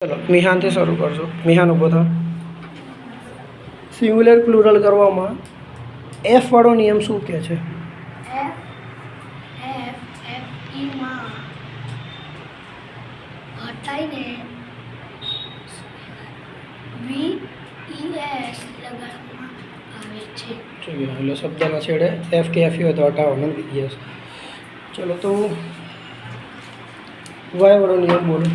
ચલો મિહાનથી શરૂ કરજો. મિહાન ઊભો થા. સિંગ્યુલર પ્લુરલ કરવામાં એફ વાળો નિયમ શું કહે છે? એટલે શબ્દના છેડે એફ કે એફ હોય તો હટાવવાનો વીએસ. ચલો તો વાય વાળો નિયમ બોલો.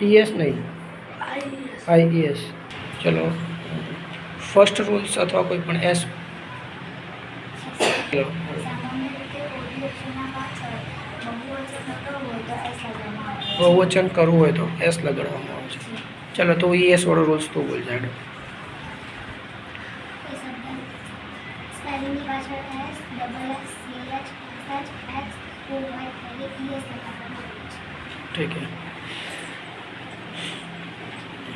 ईएस नहीं, IES. चलो फर्स्ट रूल्स अथवा कोई पण एस बहुवचन करવું હોય તો એસ લગાડવામાં આવે છે. ચલો તો ઈએસ વાળો રૂલ્સ તો બોલ જાડો. ठीक है.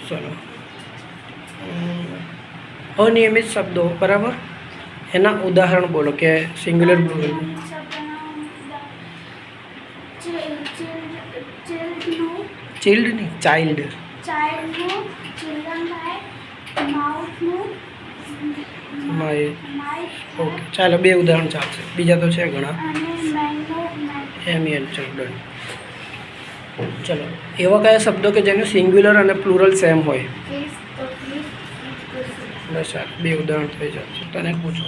चलो अनियमित शब्दों बराबर एना उदाहरण बोलो कि सिंग्युलर प्लूरल. चिल्ड नहीं, चाइल्ड. माय. ओके चलो बे उदाहरण चालशे, बीजा तो है घणा. एमियन चिल्ड्रन. चलो एवा क्या शब्दों के जेने सिंग्युलर और प्लूरल सेम होय? बस बे उदाहरण थी जाए. तने पूछो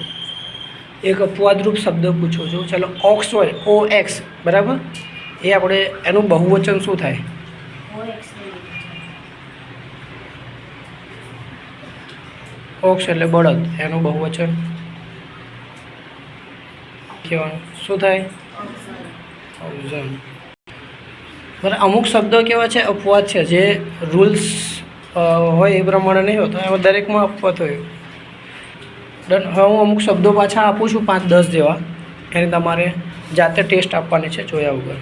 एक अपवादरूप शब्द पूछो छो. चलो ऑक्स होय OX बराबर, ये આપણે એનું બહુવચન શું થાય? ઓક્સ એટલે બળદ, એનું બહુવચન કહેવાનું શું થાય? ઓક્ઝન. બરાબર. અમુક શબ્દો કેવા છે અપવાદ છે, જે રૂલ્સ હોય એ પ્રમાણે નહીં હોતો, એમાં દરેકમાં અપવાદ હોય. ડન. હવે હું અમુક શબ્દો પાછા આપું છું 5-10 જેવા, એની તમારે જાતે ટેસ્ટ આપવાની છે જોયા વગર.